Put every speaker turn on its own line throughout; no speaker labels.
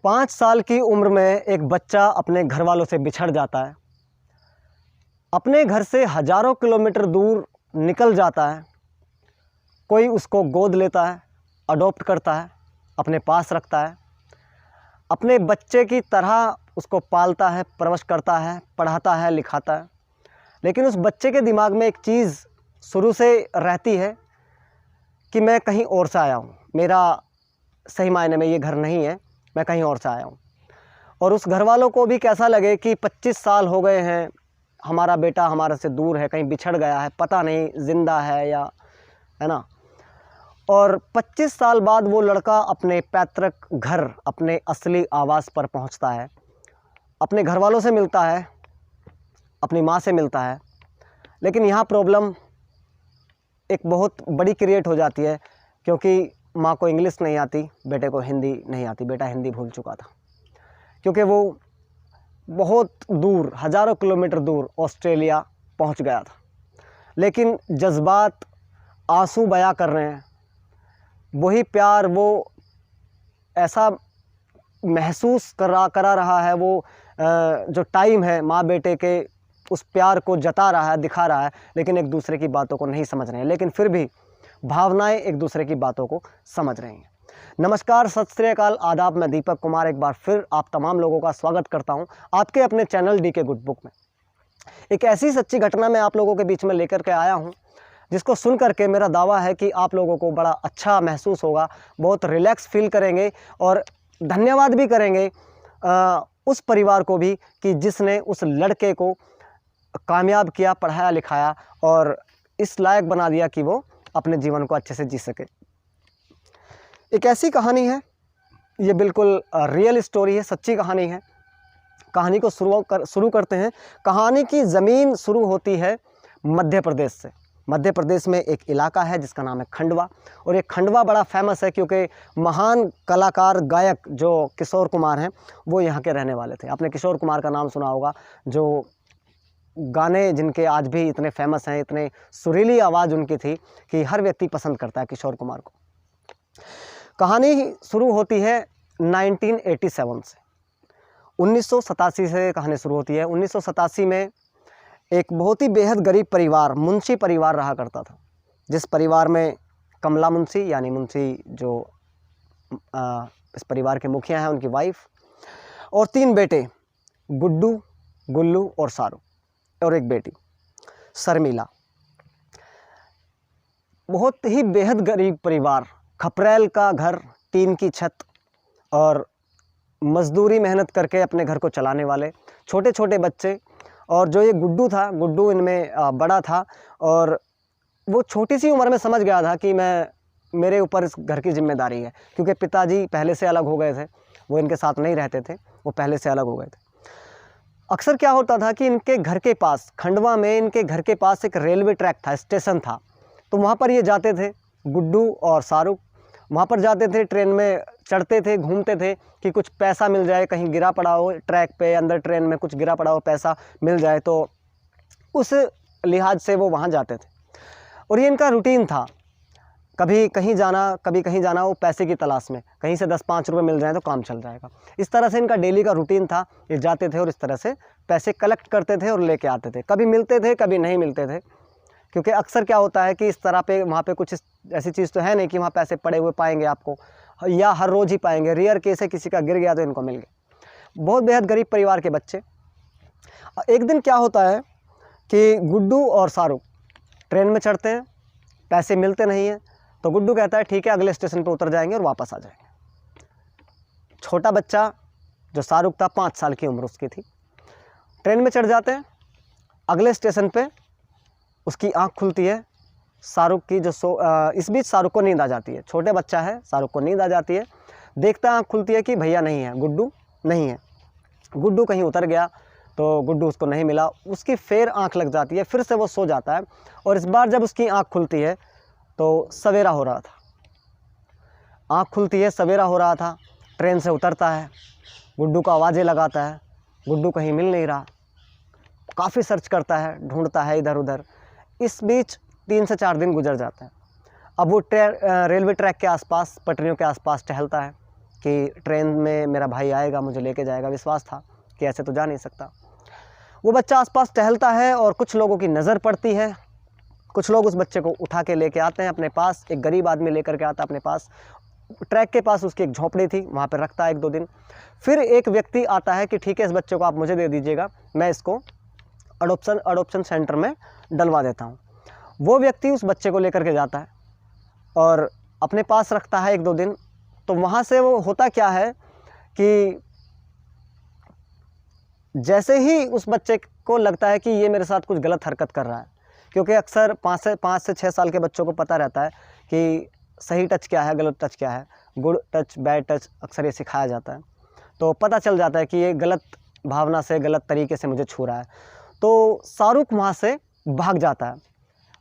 5 साल की उम्र में एक बच्चा अपने घर वालों से बिछड़ जाता है, अपने घर से हज़ारों किलोमीटर दूर निकल जाता है। कोई उसको गोद लेता है, अडॉप्ट करता है, अपने पास रखता है, अपने बच्चे की तरह उसको पालता है, परवरिश करता है, पढ़ाता है, लिखाता है। लेकिन उस बच्चे के दिमाग में एक चीज़ शुरू से रहती है कि मैं कहीं और से आया हूँ, मेरा सही मायने में ये घर नहीं है, मैं कहीं और से आया हूँ। और उस घर वालों को भी कैसा लगे कि 25 साल हो गए हैं, हमारा बेटा हमारे से दूर है, कहीं बिछड़ गया है, पता नहीं ज़िंदा है या, है ना। और 25 साल बाद वो लड़का अपने पैतृक घर, अपने असली आवास पर पहुंचता है, अपने घर वालों से मिलता है, अपनी माँ से मिलता है। लेकिन यहाँ प्रॉब्लम एक बहुत बड़ी क्रिएट हो जाती है, क्योंकि माँ को इंग्लिश नहीं आती, बेटे को हिंदी नहीं आती। बेटा हिंदी भूल चुका था, क्योंकि वो बहुत दूर, हज़ारों किलोमीटर दूर ऑस्ट्रेलिया पहुँच गया था। लेकिन जज्बात, आंसू बयां कर रहे हैं, वही प्यार वो ऐसा महसूस करा रहा है, वो जो टाइम है माँ बेटे के, उस प्यार को जता रहा है, दिखा रहा है। लेकिन एक दूसरे की बातों को नहीं समझ रहे हैं, लेकिन फिर भी भावनाएं एक दूसरे की बातों को समझ रही हैं। नमस्कार, सत श्री अकाल, आदाब। मैं दीपक कुमार एक बार फिर आप तमाम लोगों का स्वागत करता हूं आपके अपने चैनल डी के गुड बुक में। एक ऐसी सच्ची घटना मैं आप लोगों के बीच में लेकर के आया हूं, जिसको सुन करके मेरा दावा है कि आप लोगों को बड़ा अच्छा महसूस होगा, बहुत रिलैक्स फील करेंगे और धन्यवाद भी करेंगे उस परिवार को भी कि जिसने उस लड़के को कामयाब किया, पढ़ाया लिखाया और इस लायक बना दिया कि वो अपने जीवन को अच्छे से जी सके। एक ऐसी कहानी है, ये बिल्कुल रियल स्टोरी है, सच्ची कहानी है। कहानी को शुरू करते हैं। कहानी की ज़मीन शुरू होती है मध्य प्रदेश से। मध्य प्रदेश में एक इलाका है जिसका नाम है खंडवा, और ये खंडवा बड़ा फेमस है क्योंकि महान कलाकार, गायक जो किशोर कुमार हैं, वो यहाँ के रहने वाले थे। आपने किशोर कुमार का नाम सुना होगा, जो गाने जिनके आज भी इतने फेमस हैं, इतने सुरीली आवाज़ उनकी थी कि हर व्यक्ति पसंद करता है किशोर कुमार को। कहानी शुरू होती है 1987 से, 1987 से कहानी शुरू होती है। 1987 में एक बहुत ही बेहद गरीब परिवार, मुंशी परिवार रहा करता था, जिस परिवार में कमला मुंशी, यानी मुंशी जो इस परिवार के मुखिया हैं, उनकी वाइफ और 3 बेटे, गुड्डू, गुल्लू और सारू, और एक बेटी शर्मिला। बहुत ही बेहद गरीब परिवार, खपरेल का घर, टीन की छत और मजदूरी मेहनत करके अपने घर को चलाने वाले छोटे छोटे बच्चे। और जो ये गुड्डू था, गुड्डू इनमें बड़ा था और वो छोटी सी उम्र में समझ गया था कि मेरे ऊपर इस घर की जिम्मेदारी है, क्योंकि पिताजी पहले से अलग हो गए थे, वो इनके साथ नहीं रहते थे, वो पहले से अलग हो गए थे। अक्सर क्या होता था कि इनके घर के पास, खंडवा में इनके घर के पास एक रेलवे ट्रैक था, स्टेशन था, तो वहाँ पर ये जाते थे, गुड्डू और शाहरुख वहाँ पर जाते थे, ट्रेन में चढ़ते थे, घूमते थे कि कुछ पैसा मिल जाए, कहीं गिरा पड़ा हो ट्रैक पे, अंदर ट्रेन में कुछ गिरा पड़ा हो, पैसा मिल जाए, तो उस लिहाज से वो वहाँ जाते थे। और ये इनका रूटीन था, कभी कहीं जाना, कभी कहीं जाना, वो पैसे की तलाश में, कहीं से 10-5 रुपये मिल जाए तो काम चल जाएगा। इस तरह से इनका डेली का रूटीन था। ये जाते थे और इस तरह से पैसे कलेक्ट करते थे और लेके आते थे। कभी मिलते थे, कभी नहीं मिलते थे, क्योंकि अक्सर क्या होता है कि इस तरह पे वहाँ पे कुछ ऐसी चीज़ तो है नहीं कि वहाँ पैसे पड़े हुए पाएंगे आपको, या हर रोज़ ही पाएंगे। रेयर केस है, किसी का गिर गया तो इनको मिल गया। बहुत बेहद गरीब परिवार के बच्चे। एक दिन क्या होता है कि गुड्डू और शाहरुख ट्रेन में चढ़ते हैं, पैसे मिलते नहीं हैं, तो गुड्डू कहता है ठीक है, अगले स्टेशन पर उतर जाएंगे और वापस आ जाएंगे। छोटा बच्चा जो शाहरुख था, 5 साल की उम्र उसकी थी, ट्रेन में चढ़ जाते हैं। अगले स्टेशन पे उसकी आंख खुलती है, शाहरुख की जो इस बीच शाहरुख को नींद आ जाती है। छोटे बच्चा है, शाहरुख को नींद आ जाती है, देखता है आंख खुलती है कि भैया नहीं है, गुड्डू नहीं है, गुड्डू कहीं उतर गया, तो गुड्डू उसको नहीं मिला। उसकी फिर आंख लग जाती है, फिर से वो सो जाता है, और इस बार जब उसकी आंख खुलती है तो सवेरा हो रहा था। आँख खुलती है, सवेरा हो रहा था, ट्रेन से उतरता है, गुड्डू को आवाज़ें लगाता है, गुड्डू कहीं मिल नहीं रहा, काफ़ी सर्च करता है, ढूंढता है इधर उधर। इस बीच 3 से 4 दिन गुजर जाते हैं। अब वो रेलवे ट्रैक के आसपास, पटरियों के आसपास टहलता है, कि ट्रेन में मेरा भाई आएगा, मुझे लेके जाएगा, विश्वास था कि ऐसे तो जा नहीं सकता। वो बच्चा आसपास टहलता है और कुछ लोगों की नज़र पड़ती है। कुछ लोग उस बच्चे को उठा के लेके आते हैं अपने पास। एक गरीब आदमी लेकर के आता है अपने पास। ट्रैक के पास उसकी एक झोपड़ी थी, वहाँ पर रखता है 1-2 दिन। फिर एक व्यक्ति आता है कि ठीक है, इस बच्चे को आप मुझे दे दीजिएगा, मैं इसको अडोप्शन सेंटर में डलवा देता हूँ। वो व्यक्ति उस बच्चे को लेकर के जाता है और अपने पास रखता है 1-2 दिन। तो वहाँ से वो होता क्या है कि जैसे ही उस बच्चे को लगता है कि ये मेरे साथ कुछ गलत हरकत कर रहा है, क्योंकि अक्सर 5 से 6 साल के बच्चों को पता रहता है कि सही टच क्या है, गलत टच क्या है, गुड टच, बैड टच, अक्सर ये सिखाया जाता है। तो पता चल जाता है कि ये गलत भावना से, गलत तरीके से मुझे छू रहा है। तो शाहरुख वहाँ से भाग जाता है।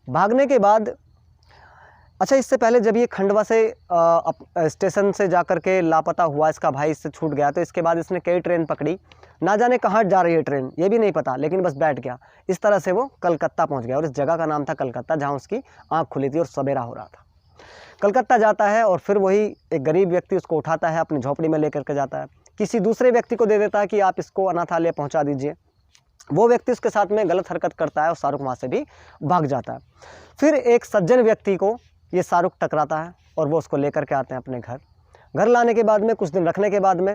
भागने के बाद, अच्छा, इससे पहले जब ये खंडवा से स्टेशन से जाकर के लापता हुआ, इसका भाई इससे छूट गया, तो इसके बाद इसने कई ट्रेन पकड़ी। ना जाने कहाँ जा रही है ट्रेन, ये भी नहीं पता, लेकिन बस बैठ गया। इस तरह से वो कलकत्ता पहुँच गया और इस जगह का नाम था कलकत्ता, जहाँ उसकी आँख खुली थी और सवेरा हो रहा था। कलकत्ता जाता है और फिर वही एक गरीब व्यक्ति उसको उठाता है, अपनी झोपड़ी में लेकर के जाता है। किसी दूसरे व्यक्ति को दे देता है कि आप इसको अनाथालय पहुँचा दीजिए। वो व्यक्ति उसके साथ में गलत हरकत करता है और शाहरुख वहाँ से भी भाग जाता है। फिर एक सज्जन व्यक्ति को ये शाहरुख टकराता है और वो उसको लेकर के आते हैं अपने घर। घर लाने के बाद में, कुछ दिन रखने के बाद में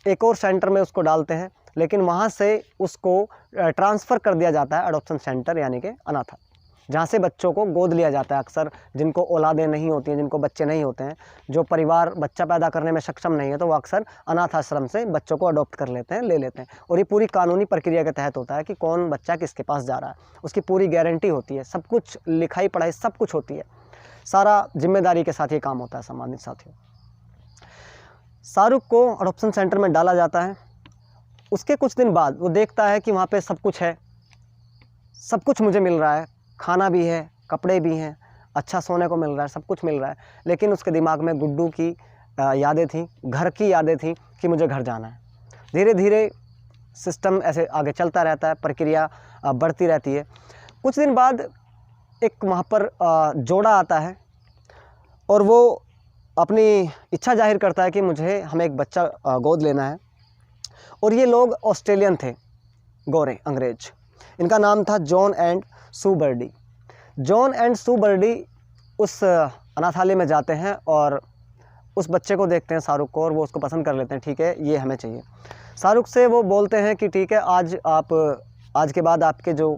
एक और सेंटर में उसको डालते हैं, लेकिन वहाँ से उसको ट्रांसफ़र कर दिया जाता है अडॉप्शन सेंटर, यानी कि अनाथ, जहाँ से बच्चों को गोद लिया जाता है। अक्सर जिनको औलादें नहीं होती हैं, जिनको बच्चे नहीं होते हैं, जो परिवार बच्चा पैदा करने में सक्षम नहीं है, तो वो अक्सर अनाथ आश्रम से बच्चों को अडॉप्ट कर लेते हैं, ले लेते हैं। और ये पूरी कानूनी प्रक्रिया के तहत होता है कि कौन बच्चा किसके पास जा रहा है, उसकी पूरी गारंटी होती है, सब कुछ, लिखाई पढ़ाई सब कुछ होती है, सारा जिम्मेदारी के साथ ये काम होता है। सम्मानित साथियों, शाहरुख को अडॉप्शन सेंटर में डाला जाता है। उसके कुछ दिन बाद वो देखता है कि वहाँ पे सब कुछ है, सब कुछ मुझे मिल रहा है, खाना भी है, कपड़े भी हैं, अच्छा सोने को मिल रहा है, सब कुछ मिल रहा है, लेकिन उसके दिमाग में गुड्डू की यादें थी, घर की यादें थी कि मुझे घर जाना है। धीरे धीरे सिस्टम ऐसे आगे चलता रहता है, प्रक्रिया बढ़ती रहती है। कुछ दिन बाद एक वहाँ पर जोड़ा आता है और वो अपनी इच्छा जाहिर करता है कि हमें एक बच्चा गोद लेना है। और ये लोग ऑस्ट्रेलियन थे, गोरे अंग्रेज। इनका नाम था John and Sue Birdie. John and Sue Birdie उस अनाथालय में जाते हैं और उस बच्चे को देखते हैं, शाहरुख को, और वो उसको पसंद कर लेते हैं। ठीक है, ये हमें चाहिए। शाहरुख से वो बोलते हैं कि ठीक है, आज के बाद आपके जो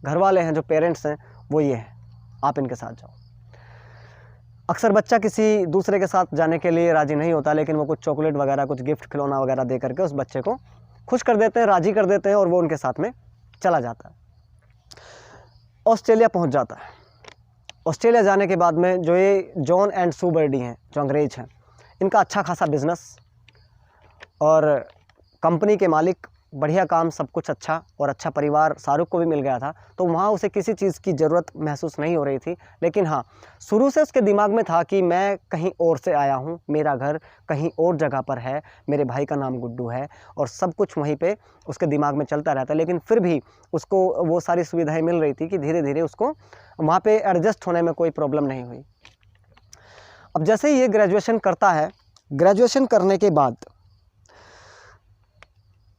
घर वाले हैं, जो पेरेंट्स हैं, वो ये हैं, आप इनके साथ जाओ। अक्सर बच्चा किसी दूसरे के साथ जाने के लिए राज़ी नहीं होता, लेकिन वो कुछ चॉकलेट वगैरह, कुछ गिफ्ट, खिलौना वगैरह दे करके उस बच्चे को खुश कर देते हैं, राज़ी कर देते हैं, और वो उनके साथ में चला जाता है। ऑस्ट्रेलिया पहुंच जाता है। ऑस्ट्रेलिया जाने के बाद में जो ये जॉन एंड सू बर्डी हैं, जो अंग्रेज हैं, इनका अच्छा खासा बिजनेस और कंपनी के मालिक, बढ़िया काम, सब कुछ अच्छा, और अच्छा परिवार शाहरुख को भी मिल गया था। तो वहाँ उसे किसी चीज़ की ज़रूरत महसूस नहीं हो रही थी। लेकिन हाँ, शुरू से उसके दिमाग में था कि मैं कहीं और से आया हूँ, मेरा घर कहीं और जगह पर है, मेरे भाई का नाम गुड्डू है, और सब कुछ वहीं पे उसके दिमाग में चलता रहता। लेकिन फिर भी उसको वो सारी सुविधाएं मिल रही थी कि धीरे धीरे उसको वहाँ पे एडजस्ट होने में कोई प्रॉब्लम नहीं हुई। अब जैसे ही ये ग्रेजुएशन करता है, ग्रेजुएशन करने के बाद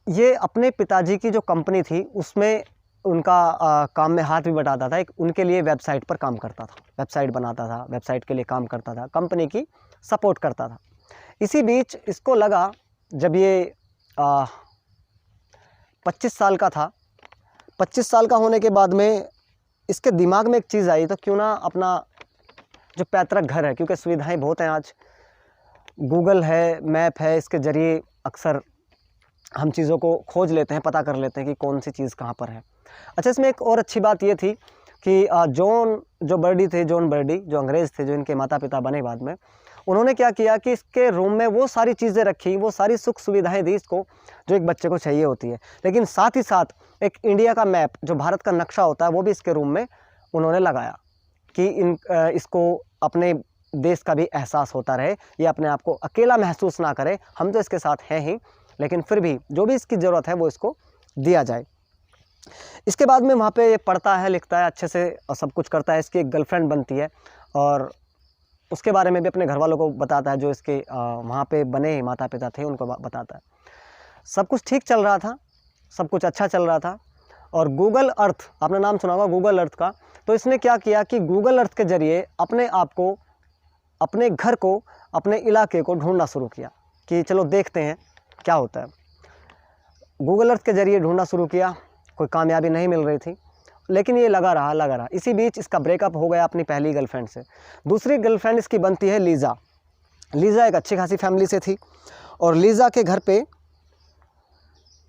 ये अपने पिताजी की जो कंपनी थी उसमें उनका काम में हाथ भी बटाता था। एक उनके लिए वेबसाइट पर काम करता था, वेबसाइट बनाता था, वेबसाइट के लिए काम करता था, कंपनी की सपोर्ट करता था। इसी बीच इसको लगा, जब ये 25 साल का था, 25 साल का होने के बाद में इसके दिमाग में एक चीज़ आई, तो क्यों ना अपना जो पैतृक घर है, क्योंकि सुविधाएं बहुत हैं आज, गूगल है, मैप है, इसके ज़रिए अक्सर हम चीज़ों को खोज लेते हैं, पता कर लेते हैं कि कौन सी चीज़ कहाँ पर है। अच्छा, इसमें एक और अच्छी बात ये थी कि जॉन बर्डी जो अंग्रेज़ थे, जो इनके माता पिता बने बाद में, उन्होंने क्या किया कि इसके रूम में वो सारी चीज़ें रखी, वो सारी सुख सुविधाएं दी इसको, जो एक बच्चे को चाहिए होती है। लेकिन साथ ही साथ एक इंडिया का मैप, जो भारत का नक्शा होता है, वो भी इसके रूम में उन्होंने लगाया कि इसको अपने देश का भी एहसास होता रहे, ये अपने आप को अकेला महसूस ना करे। हम तो इसके साथ हैं ही, लेकिन फिर भी जो भी इसकी ज़रूरत है वो इसको दिया जाए। इसके बाद में वहाँ पे ये पढ़ता है, लिखता है अच्छे से और सब कुछ करता है। इसकी एक गर्लफ्रेंड बनती है और उसके बारे में भी अपने घर वालों को बताता है, जो इसके वहाँ पे बने माता पिता थे उनको बताता है। सब कुछ ठीक चल रहा था, सब कुछ अच्छा चल रहा था। और गूगल अर्थ, आपने नाम सुना होगा गूगल अर्थ का, तो इसने क्या किया कि गूगल अर्थ के ज़रिए अपने आप को, अपने घर को, अपने इलाके को ढूंढना शुरू किया कि चलो देखते हैं क्या होता है। गूगल अर्थ के ज़रिए ढूंढना शुरू किया, कोई कामयाबी नहीं मिल रही थी, लेकिन ये लगा रहा। इसी बीच इसका ब्रेकअप हो गया अपनी पहली गर्लफ्रेंड से। दूसरी गर्लफ्रेंड इसकी बनती है लीज़ा। लीज़ा एक अच्छी खासी फैमिली से थी और लीज़ा के घर पे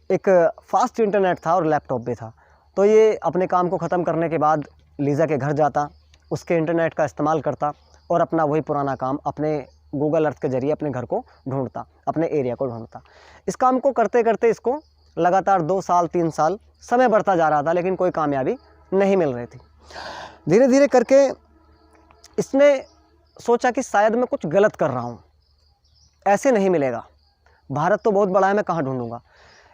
एक फास्ट इंटरनेट था और लैपटॉप भी था। तो ये अपने काम को ख़त्म करने के बाद लीज़ा के घर जाता, उसके इंटरनेट का इस्तेमाल करता और अपना वही पुराना काम अपने गूगल अर्थ के ज़रिए अपने घर को ढूंढता, अपने एरिया को ढूंढता। इस काम को करते करते इसको लगातार 2 साल 3 साल समय बढ़ता जा रहा था, लेकिन कोई कामयाबी नहीं मिल रही थी। धीरे धीरे करके इसने सोचा कि शायद मैं कुछ गलत कर रहा हूँ, ऐसे नहीं मिलेगा, भारत तो बहुत बड़ा है, मैं कहाँ ढूंढूंगा।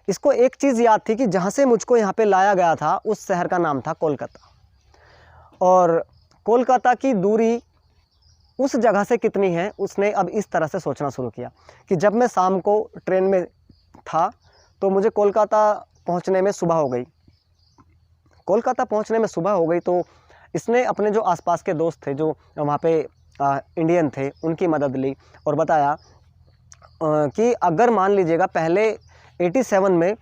इसको एक चीज़ याद थी कि जहाँ से मुझको यहाँ पे लाया गया था उस शहर का नाम था कोलकाता, और कोलकाता की दूरी उस जगह से कितनी है उसने अब इस तरह से सोचना शुरू किया कि जब मैं शाम को ट्रेन में था तो मुझे कोलकाता पहुंचने में सुबह हो गई। कोलकाता पहुंचने में सुबह हो गई तो इसने अपने जो आसपास के दोस्त थे जो वहाँ पे इंडियन थे उनकी मदद ली और बताया कि अगर मान लीजिएगा पहले 87 में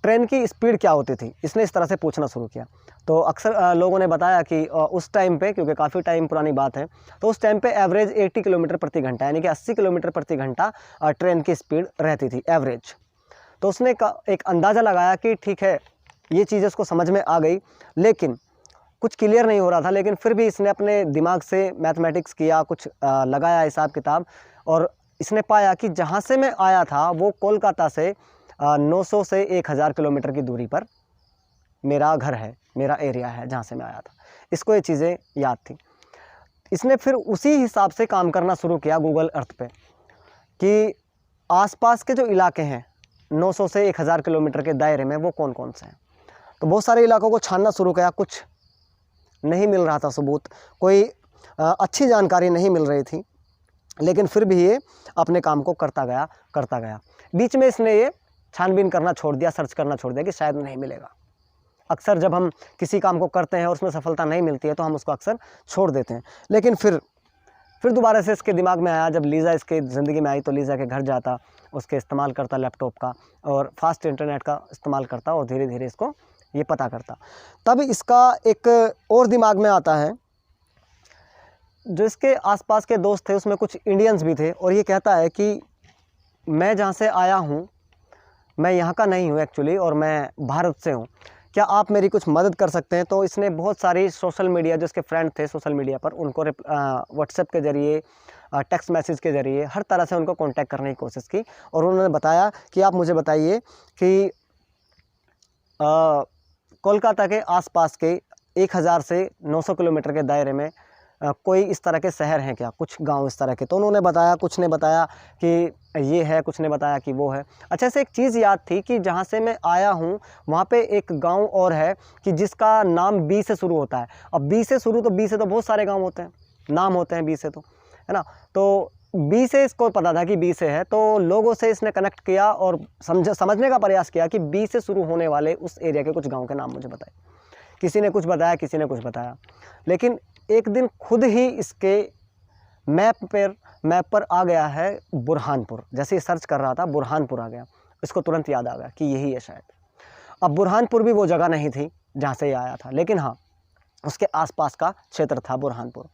ट्रेन की स्पीड क्या होती थी, इसने इस तरह से पूछना शुरू किया। तो अक्सर लोगों ने बताया कि उस टाइम पे, क्योंकि काफ़ी टाइम पुरानी बात है, तो उस टाइम पे एवरेज 80 किलोमीटर प्रति घंटा यानी कि 80 किलोमीटर प्रति घंटा ट्रेन की स्पीड रहती थी एवरेज। तो उसने एक अंदाज़ा लगाया कि ठीक है, ये चीज़ उसको समझ में आ गई, लेकिन कुछ क्लियर नहीं हो रहा था। लेकिन फिर भी इसने अपने दिमाग से मैथमेटिक्स किया, कुछ लगाया हिसाब किताब, और इसने पाया कि जहाँ से मैं आया था वो कोलकाता से 900 से 1000 किलोमीटर की दूरी पर मेरा घर है, मेरा एरिया है जहाँ से मैं आया था। इसको ये चीज़ें याद थी। इसने फिर उसी हिसाब से काम करना शुरू किया गूगल अर्थ पे कि आसपास के जो इलाके हैं 900 से 1000 किलोमीटर के दायरे में वो कौन कौन से हैं। तो बहुत सारे इलाकों को छानना शुरू किया, कुछ नहीं मिल रहा था सबूत, कोई अच्छी जानकारी नहीं मिल रही थी, लेकिन फिर भी ये अपने काम को करता गया। बीच में इसने ये छानबीन करना छोड़ दिया, सर्च करना छोड़ दिया कि शायद नहीं मिलेगा। अक्सर जब हम किसी काम को करते हैं और उसमें सफलता नहीं मिलती है तो हम उसको अक्सर छोड़ देते हैं। लेकिन फिर दोबारा से इसके दिमाग में आया, जब लीज़ा इसके ज़िंदगी में आई तो लीज़ा के घर जाता, उसके इस्तेमाल करता लैपटॉप का और फास्ट इंटरनेट का इस्तेमाल करता और धीरे धीरे इसको ये पता करता। तब इसका एक और दिमाग में आता है, जो इसके आसपास के दोस्त थे उसमें कुछ इंडियंस भी थे, और ये कहता है कि मैं जहाँ से आया हूँ मैं यहाँ का नहीं हूँ एक्चुअली, और मैं भारत से हूँ, क्या आप मेरी कुछ मदद कर सकते हैं। तो इसने बहुत सारी सोशल मीडिया, जो इसके फ्रेंड थे सोशल मीडिया पर, उनको व्हाट्सएप के ज़रिए, टेक्स्ट मैसेज के ज़रिए हर तरह से उनको कांटेक्ट करने की कोशिश की, और उन्होंने बताया कि आप मुझे बताइए कि कोलकाता के आसपास के 1000 से 900 किलोमीटर के दायरे में कोई इस तरह के शहर हैं क्या, कुछ गांव इस तरह के। तो उन्होंने बताया, कुछ ने बताया कि ये है, कुछ ने बताया कि वो है। अच्छा, से एक चीज़ याद थी कि जहाँ से मैं आया हूँ वहाँ पे एक गांव और है कि जिसका नाम बी से शुरू होता है। अब बी से शुरू, तो बी से तो बहुत सारे गांव होते हैं, नाम होते हैं बी से, तो है ना। तो बी से इसको पता था कि बी से है, तो लोगों से इसने कनेक्ट किया और समझने का प्रयास किया कि बी से शुरू होने वाले उस एरिया के कुछ गाँव के नाम मुझे बताए। किसी ने कुछ बताया, किसी ने कुछ बताया, लेकिन एक दिन खुद ही इसके मैप पर आ गया है बुरहानपुर। जैसे ही सर्च कर रहा था बुरहानपुर आ गया, इसको तुरंत याद आ गया कि यही है शायद। अब बुरहानपुर भी वो जगह नहीं थी जहाँ से ये आया था, लेकिन हाँ उसके आसपास का क्षेत्र था बुरहानपुर।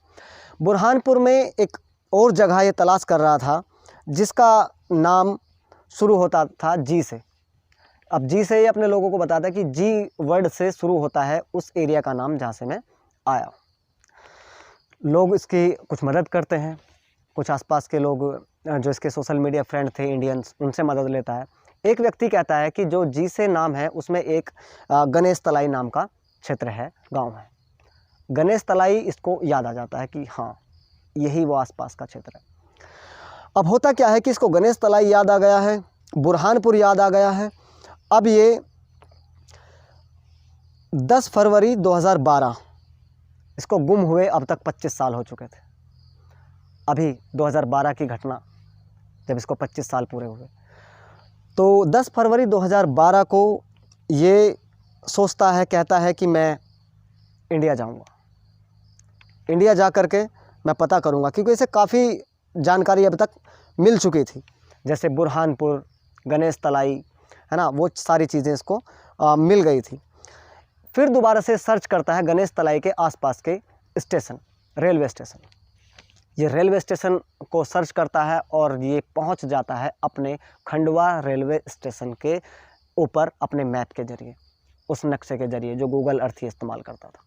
बुरहानपुर में एक और जगह ये तलाश कर रहा था जिसका नाम शुरू होता था जी से। अब जी से ये अपने लोगों को बताता है कि जी वर्ड से शुरू होता है उस एरिया का नाम जहाँ से मैं आया। लोग इसकी कुछ मदद करते हैं, कुछ आसपास के लोग जो इसके सोशल मीडिया फ्रेंड थे इंडियंस, उनसे मदद लेता है। एक व्यक्ति कहता है कि जो जी से नाम है उसमें एक गणेश तलाई नाम का क्षेत्र है, गांव है। गणेश तलाई इसको याद आ जाता है कि हाँ यही वो आसपास का क्षेत्र है। अब होता क्या है कि इसको गणेश तलाई याद आ गया है, बुरहानपुर याद आ गया है। अब ये 10 फरवरी 2012 इसको गुम हुए अब तक 25 साल हो चुके थे। अभी 2012 की घटना, जब इसको 25 साल पूरे हुए। तो 10 फरवरी 2012 को ये सोचता है, कहता है कि मैं इंडिया जाऊंगा, इंडिया जा कर के मैं पता करूंगा, क्योंकि इसे काफ़ी जानकारी अभी तक मिल चुकी थी, जैसे बुरहानपुर, गणेश तलाई, है ना, वो सारी चीज़ें इसको मिल गई थी। फिर दोबारा से सर्च करता है गणेश तलाई के आसपास के स्टेशन, रेलवे स्टेशन। ये रेलवे स्टेशन को सर्च करता है और ये पहुंच जाता है अपने खंडवा रेलवे स्टेशन के ऊपर अपने मैप के ज़रिए, उस नक्शे के ज़रिए जो गूगल अर्थ ही इस्तेमाल करता था।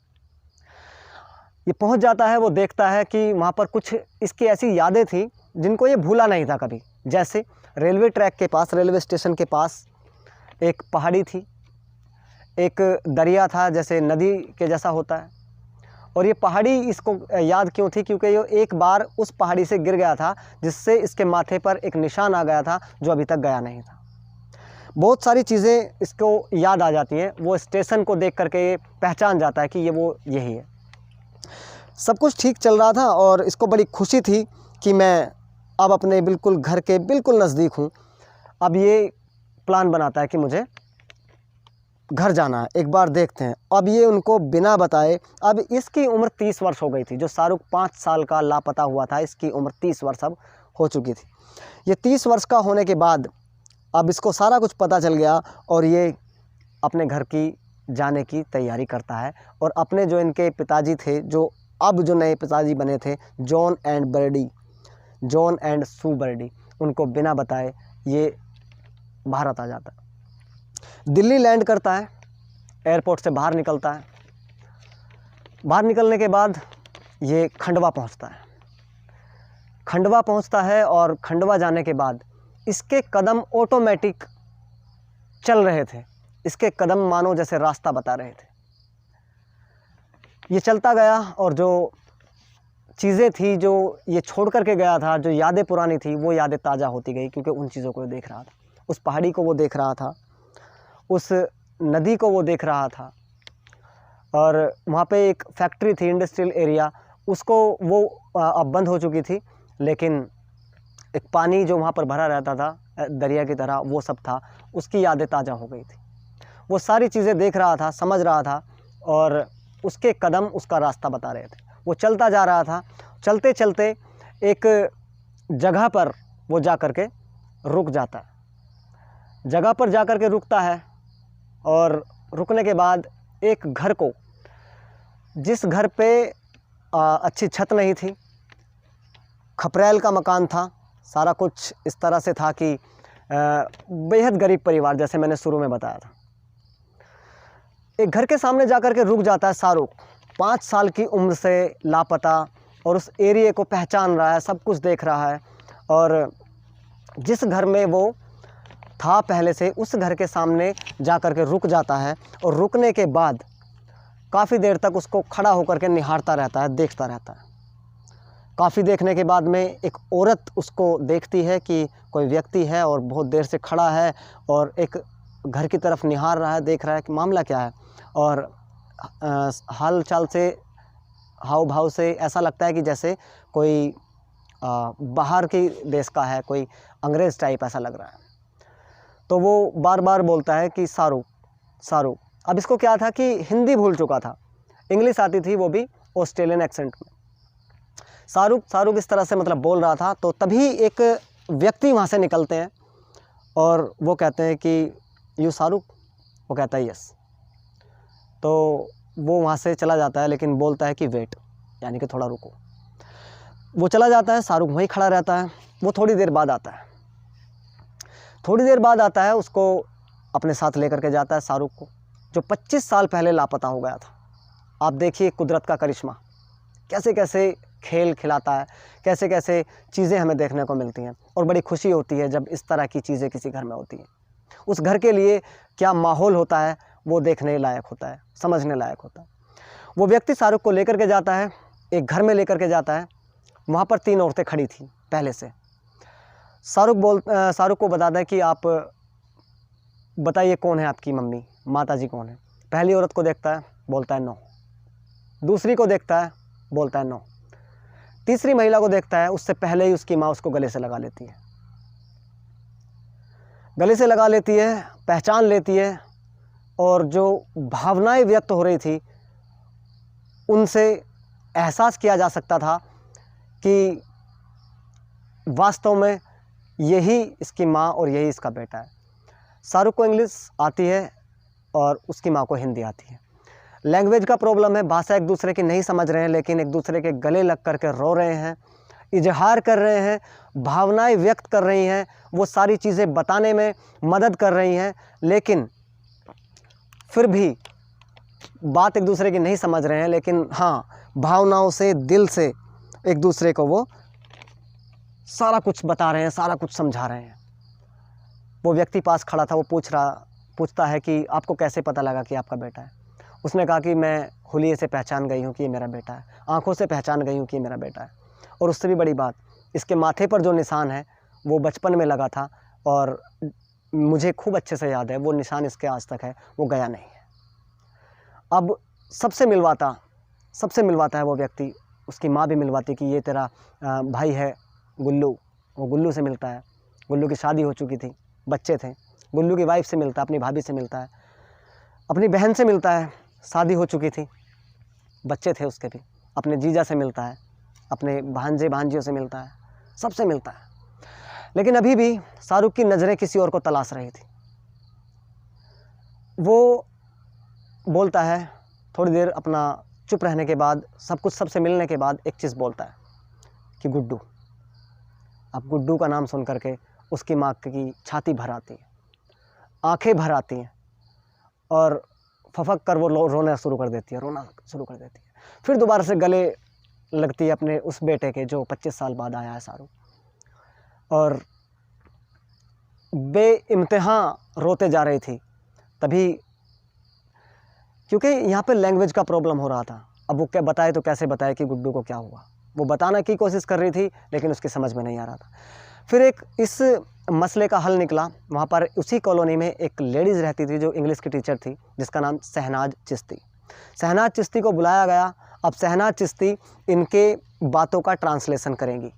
ये पहुंच जाता है, वो देखता है कि वहाँ पर कुछ इसकी ऐसी यादें थी जिनको ये भूला नहीं था कभी। जैसे रेलवे ट्रैक के पास, रेलवे स्टेशन के पास एक पहाड़ी थी, एक दरिया था जैसे नदी के जैसा होता है। और ये पहाड़ी इसको याद क्यों थी? क्योंकि ये एक बार उस पहाड़ी से गिर गया था, जिससे इसके माथे पर एक निशान आ गया था जो अभी तक गया नहीं था। बहुत सारी चीज़ें इसको याद आ जाती हैं। वो स्टेशन को देख करके ये पहचान जाता है कि ये वो यही है। सब कुछ ठीक चल रहा था और इसको बड़ी खुशी थी कि मैं अब अपने बिल्कुल घर के बिल्कुल नज़दीक हूँ। अब ये प्लान बनाता है कि मुझे घर जाना है, एक बार देखते हैं। अब ये उनको बिना बताए, अब इसकी उम्र 30 वर्ष हो गई थी। जो शाहरुख 5 साल का लापता हुआ था, इसकी उम्र 30 वर्ष अब हो चुकी थी। ये 30 वर्ष का होने के बाद अब इसको सारा कुछ पता चल गया और ये अपने घर की जाने की तैयारी करता है। और अपने जो इनके पिताजी थे, जो अब जो नए पिताजी बने थे, जॉन एंड सू बर्डी, उनको बिना बताए ये भारत आ जाता है। दिल्ली लैंड करता है, एयरपोर्ट से बाहर निकलता है। बाहर निकलने के बाद ये खंडवा पहुंचता है। खंडवा पहुंचता है और खंडवा जाने के बाद इसके कदम ऑटोमेटिक चल रहे थे। इसके कदम मानो जैसे रास्ता बता रहे थे। ये चलता गया और जो चीज़ें थी जो ये छोड़ करके गया था, जो यादें पुरानी थी, वो यादें ताज़ा होती गई, क्योंकि उन चीज़ों को देख रहा था। उस पहाड़ी को वो देख रहा था, उस नदी को वो देख रहा था। और वहाँ पे एक फैक्ट्री थी, इंडस्ट्रियल एरिया, उसको वो अब बंद हो चुकी थी, लेकिन एक पानी जो वहाँ पर भरा रहता था दरिया की तरह, वो सब था। उसकी यादें ताज़ा हो गई थी। वो सारी चीज़ें देख रहा था, समझ रहा था, और उसके कदम उसका रास्ता बता रहे थे। वो चलता जा रहा था। चलते चलते एक जगह पर वो जा कर के रुक जाता है। जगह पर जा कर के रुकता है और रुकने के बाद एक घर को, जिस घर पे अच्छी छत नहीं थी, खपरेल का मकान था, सारा कुछ इस तरह से था कि बेहद गरीब परिवार, जैसे मैंने शुरू में बताया था। एक घर के सामने जा कर के रुक जाता है शाहरुख, 5 साल की उम्र से लापता, और उस एरिए को पहचान रहा है, सब कुछ देख रहा है। और जिस घर में वो था पहले से, उस घर के सामने जा कर के रुक जाता है। और रुकने के बाद काफ़ी देर तक उसको खड़ा होकर के निहारता रहता है, देखता रहता है। काफ़ी देखने के बाद में एक औरत उसको देखती है कि कोई व्यक्ति है और बहुत देर से खड़ा है और एक घर की तरफ निहार रहा है, देख रहा है कि मामला क्या है। और हाल चाल से, हाव भाव से ऐसा लगता है कि जैसे कोई बाहर के देश का है, कोई अंग्रेज़ टाइप ऐसा लग रहा है। तो वो बार बार बोलता है कि शाहरुख। अब इसको क्या था कि हिंदी भूल चुका था, इंग्लिश आती थी, वो भी ऑस्ट्रेलियन एक्सेंट में। शाहरुख इस तरह से मतलब बोल रहा था। तो तभी एक व्यक्ति वहाँ से निकलते हैं और वो कहते हैं कि यू शाहरुख? वो कहता है यस। तो वो वहाँ से चला जाता है, लेकिन बोलता है कि वेट, यानी कि थोड़ा रुको। वो चला जाता है, शाहरुख वहीं खड़ा रहता है। वो थोड़ी देर बाद आता है, उसको अपने साथ लेकर के जाता है, शाहरुख को, जो 25 साल पहले लापता हो गया था। आप देखिए कुदरत का करिश्मा, कैसे कैसे खेल खिलाता है, कैसे कैसे चीज़ें हमें देखने को मिलती हैं। और बड़ी खुशी होती है जब इस तरह की चीज़ें किसी घर में होती हैं। उस घर के लिए क्या माहौल होता है, वो देखने लायक होता है, समझने लायक होता है। वो व्यक्ति शाहरुख को लेकर के जाता है, एक घर में लेकर के जाता है। वहाँ पर 3 औरतें खड़ी थी पहले से। शाहरुख को बताता है कि आप बताइए कौन है आपकी मम्मी, माताजी कौन है। पहली औरत को देखता है, बोलता है नो। दूसरी को देखता है, बोलता है नो। तीसरी महिला को देखता है, उससे पहले ही उसकी माँ उसको गले से लगा लेती है, गले से लगा लेती है, पहचान लेती है, और जो भावनाएं व्यक्त हो रही थी उनसे एहसास किया जा सकता था कि वास्तव में यही इसकी माँ और यही इसका बेटा है। शाहरुख को इंग्लिश आती है और उसकी माँ को हिंदी आती है। लैंग्वेज का प्रॉब्लम है, भाषा एक दूसरे की नहीं समझ रहे हैं, लेकिन एक दूसरे के गले लग करके रो रहे हैं, इजहार कर रहे हैं, भावनाएं व्यक्त कर रही हैं, वो सारी चीज़ें बताने में मदद कर रही हैं, लेकिन फिर भी बात एक दूसरे की नहीं समझ रहे हैं, लेकिन हाँ, भावनाओं से, दिल से एक दूसरे को वो सारा कुछ बता रहे हैं, सारा कुछ समझा रहे हैं। वो व्यक्ति पास खड़ा था, वो पूछता है कि आपको कैसे पता लगा कि आपका बेटा है? उसने कहा कि मैं हुलिये से पहचान गई हूँ कि ये मेरा बेटा है, आंखों से पहचान गई हूँ कि ये मेरा बेटा है। और उससे भी बड़ी बात, इसके माथे पर जो निशान है वो बचपन में लगा था और मुझे खूब अच्छे से याद है, वो निशान इसके आज तक है, वो गया नहीं है। अब सबसे मिलवाता है वो व्यक्ति, उसकी माँ भी मिलवाती कि ये तेरा भाई है गुल्लू। वो गुल्लू से मिलता है, गुल्लू की शादी हो चुकी थी, बच्चे थे। गुल्लू की वाइफ से मिलता है, अपनी भाभी से मिलता है, अपनी बहन से मिलता है, शादी हो चुकी थी, बच्चे थे उसके भी। अपने जीजा से मिलता है, अपने भांजे भांजियों से मिलता है, सबसे मिलता है। लेकिन अभी भी शाहरुख की नज़रें किसी और को तलाश रही थी। वो बोलता है, थोड़ी देर अपना चुप रहने के बाद, सब कुछ सबसे मिलने के बाद एक चीज़ बोलता है कि गुड्डू। अब गुड्डू का नाम सुन करके उसकी माँ की छाती भर आती है, आंखें भर आती हैं, और फफक कर वो रोना शुरू कर देती है। फिर दोबारा से गले लगती है अपने उस बेटे के जो 25 साल बाद आया है शाहरुख, और बेइम्तिहां रोते जा रही थी। तभी, क्योंकि यहाँ पे लैंग्वेज का प्रॉब्लम हो रहा था, अब वो क्या बताए तो कैसे बताए कि गुड्डू को क्या हुआ। वो बताने की कोशिश कर रही थी, लेकिन उसकी समझ में नहीं आ रहा था। फिर एक इस मसले का हल निकला। वहाँ पर उसी कॉलोनी में एक लेडीज़ रहती थी जो इंग्लिश की टीचर थी, जिसका नाम शहनाज चिश्ती। शहनाज चिश्ती को बुलाया गया। अब शहनाज चिश्ती इनके बातों का ट्रांसलेशन करेंगी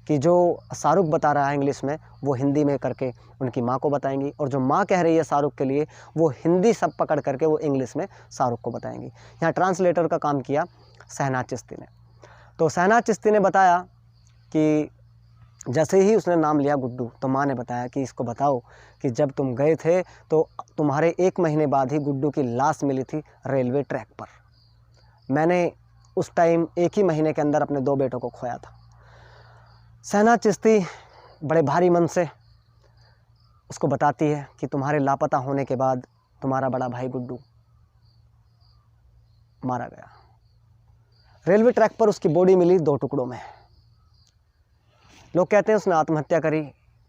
कि जो शाहरुख बता रहा है इंग्लिश में, वो हिंदी में करके उनकी माँ को बताएंगी, और जो माँ कह रही है शाहरुख के लिए, वो हिंदी सब पकड़ करके वो इंग्लिश में शाहरुख को बताएंगी। यहाँ ट्रांसलेटर का काम किया शहनाज चिश्ती ने। तो शहनाज चिश्ती ने बताया कि जैसे ही उसने नाम लिया गुड्डू, तो माँ ने बताया कि इसको बताओ कि जब तुम गए थे तो तुम्हारे 1 महीने बाद ही गुड्डू की लाश मिली थी रेलवे ट्रैक पर। मैंने उस टाइम 1 ही महीने के अंदर अपने 2 बेटों को खोया था। शहनाज चिश्ती बड़े भारी मन से उसको बताती है कि तुम्हारे लापता होने के बाद तुम्हारा बड़ा भाई गुड्डू मारा गया। रेलवे ट्रैक पर उसकी बॉडी मिली 2 टुकड़ों में। लोग कहते हैं उसने आत्महत्या करी,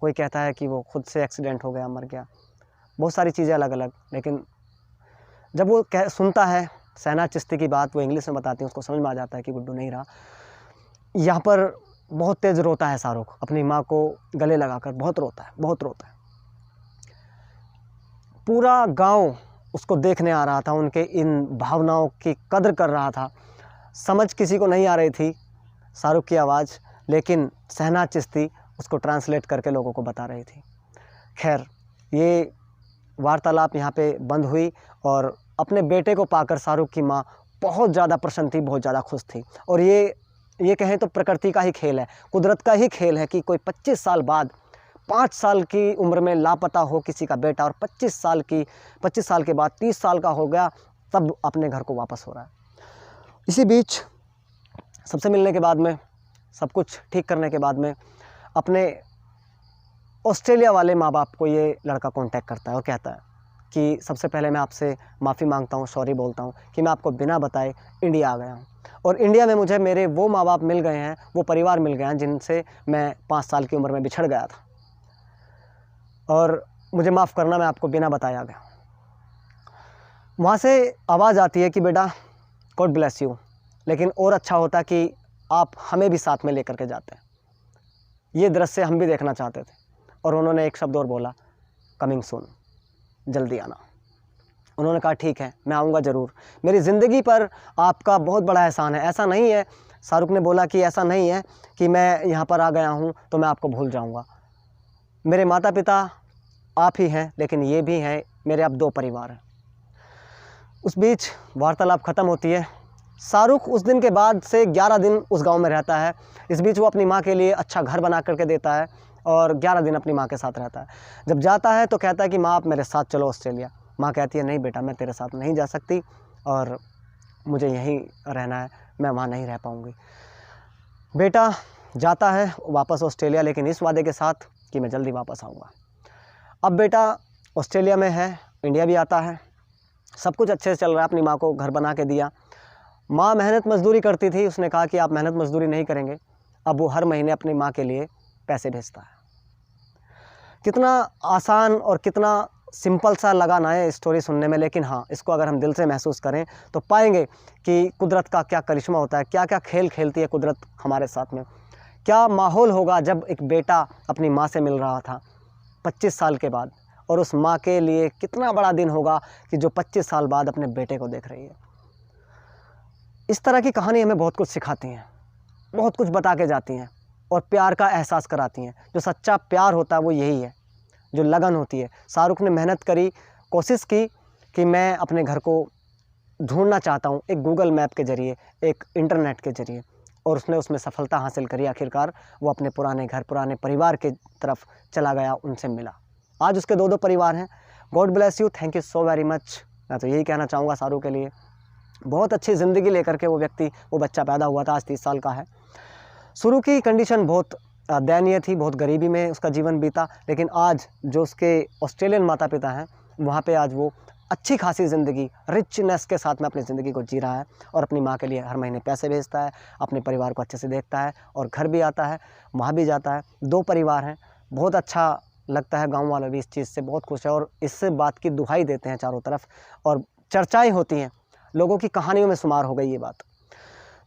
कोई कहता है कि वो खुद से एक्सीडेंट हो गया, मर गया, बहुत सारी चीज़ें अलग अलग। लेकिन जब वो सुनता है शहनाज चिश्ती की बात, वो इंग्लिश में बताती है, उसको समझ में आ जाता है कि गुड्डू नहीं रहा। यहाँ पर बहुत तेज़ रोता है शाहरुख, अपनी माँ को गले लगाकर बहुत रोता है। पूरा गांव उसको देखने आ रहा था, उनके इन भावनाओं की कदर कर रहा था। समझ किसी को नहीं आ रही थी शाहरुख की आवाज़, लेकिन शहनाज चिश्ती उसको ट्रांसलेट करके लोगों को बता रही थी। खैर, ये वार्तालाप यहाँ पे बंद हुई, और अपने बेटे को पाकर शाहरुख की माँ बहुत ज़्यादा प्रसन्न थी, बहुत ज़्यादा खुश थी। और ये कहें तो प्रकृति का ही खेल है, कुदरत का ही खेल है कि कोई 25 साल बाद, 5 साल की उम्र में लापता हो किसी का बेटा, और 25 साल के बाद 30 साल का हो गया, तब अपने घर को वापस हो रहा है। इसी बीच सबसे मिलने के बाद में, सब कुछ ठीक करने के बाद में, अपने ऑस्ट्रेलिया वाले माँ बाप को ये लड़का कांटेक्ट करता है और कहता है कि सबसे पहले मैं आपसे माफ़ी मांगता हूँ, सॉरी बोलता हूँ कि मैं आपको बिना बताए इंडिया आ गया हूँ, और इंडिया में मुझे मेरे वो माँ बाप मिल गए हैं, वो परिवार मिल गए हैं जिनसे मैं 5 साल की उम्र में बिछड़ गया था, और मुझे माफ़ करना, मैं आपको बिना बताए आ गया। वहाँ से आवाज़ आती है कि बेटा गॉड ब्लेस यू, लेकिन और अच्छा होता कि आप हमें भी साथ में लेकर के जाते हैं, ये दृश्य हम भी देखना चाहते थे। और उन्होंने एक शब्द और बोला, कमिंग सून, जल्दी आना। उन्होंने कहा ठीक है, मैं आऊँगा ज़रूर, मेरी ज़िंदगी पर आपका बहुत बड़ा एहसान है। ऐसा नहीं है शाहरुख ने बोला कि ऐसा नहीं है कि मैं यहाँ पर आ गया हूँ तो मैं आपको भूल जाऊँगा। मेरे माता पिता आप ही हैं, लेकिन ये भी हैं मेरे अब 2 परिवार हैं। उस बीच वार्तालाप ख़त्म होती है। शाहरुख उस दिन के बाद से 11 दिन उस गांव में रहता है। इस बीच वो अपनी माँ के लिए अच्छा घर बना करके देता है और 11 दिन अपनी माँ के साथ रहता है। जब जाता है तो कहता है कि माँ आप मेरे साथ चलो ऑस्ट्रेलिया। माँ कहती है नहीं बेटा, मैं तेरे साथ नहीं जा सकती और मुझे यहीं रहना है, मैं वहाँ नहीं रह पाऊँगी। बेटा जाता है वापस ऑस्ट्रेलिया, लेकिन इस वादे के साथ कि मैं जल्दी वापस आऊँगा। अब बेटा ऑस्ट्रेलिया में है, इंडिया भी आता है, सब कुछ अच्छे से चल रहा है। अपनी माँ को घर बना के दिया। माँ मेहनत मजदूरी करती थी, उसने कहा कि आप मेहनत मजदूरी नहीं करेंगे। अब वो हर महीने अपनी माँ के लिए पैसे भेजता है। कितना आसान और कितना सिंपल सा लगा ना है स्टोरी सुनने में, लेकिन हाँ, इसको अगर हम दिल से महसूस करें तो पाएंगे कि कुदरत का क्या करिश्मा होता है, क्या क्या खेल खेलती है कुदरत हमारे साथ में। क्या माहौल होगा जब एक बेटा अपनी माँ से मिल रहा था 25 साल के बाद, और उस माँ के लिए कितना बड़ा दिन होगा कि जो 25 साल बाद अपने बेटे को देख रही है। इस तरह की कहानी हमें बहुत कुछ सिखाती हैं, बहुत कुछ बता के जाती हैं और प्यार का एहसास कराती हैं। जो सच्चा प्यार होता है वो यही है, जो लगन होती है। शाहरुख ने मेहनत करी, कोशिश की कि मैं अपने घर को ढूंढना चाहता हूँ, एक गूगल मैप के ज़रिए, एक इंटरनेट के ज़रिए, और उसने उसमें सफलता हासिल करी। आखिरकार वो अपने पुराने घर, पुराने परिवार के तरफ चला गया, उनसे मिला। आज उसके 2 परिवार हैं। God bless you, thank you so very much. मैं तो यही कहना चाहूँगा शाहरुख के लिए। बहुत अच्छी ज़िंदगी लेकर के वो बच्चा पैदा हुआ था, आज 30 साल का है। शुरू की कंडीशन बहुत दयनीय थी, बहुत गरीबी में उसका जीवन बीता, लेकिन आज जो उसके ऑस्ट्रेलियन माता पिता हैं वहाँ पे आज वो अच्छी खासी ज़िंदगी रिचनेस के साथ में अपनी ज़िंदगी को जी रहा है और अपनी माँ के लिए हर महीने पैसे भेजता है, अपने परिवार को अच्छे से देखता है और घर भी आता है, वहाँ भी जाता है। 2 परिवार हैं, बहुत अच्छा लगता है। गाँव वाले भी इस चीज़ से बहुत खुश है और इस बात की दुहाई देते हैं चारों तरफ, और चर्चाएँ होती हैं, लोगों की कहानियों में शुमार हो गई ये बात।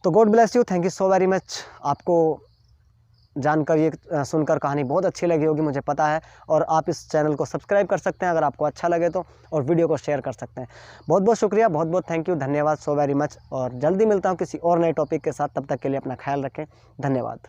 तो God bless you, thank you so very much. आपको जानकर, ये सुनकर कहानी बहुत अच्छी लगी होगी, मुझे पता है। और आप इस चैनल को सब्सक्राइब कर सकते हैं अगर आपको अच्छा लगे तो, और वीडियो को शेयर कर सकते हैं। बहुत बहुत शुक्रिया, बहुत बहुत थैंक यू, धन्यवाद सो वेरी मच। और जल्दी मिलता हूँ किसी और नए टॉपिक के साथ, तब तक के लिए अपना ख्याल रखें। धन्यवाद।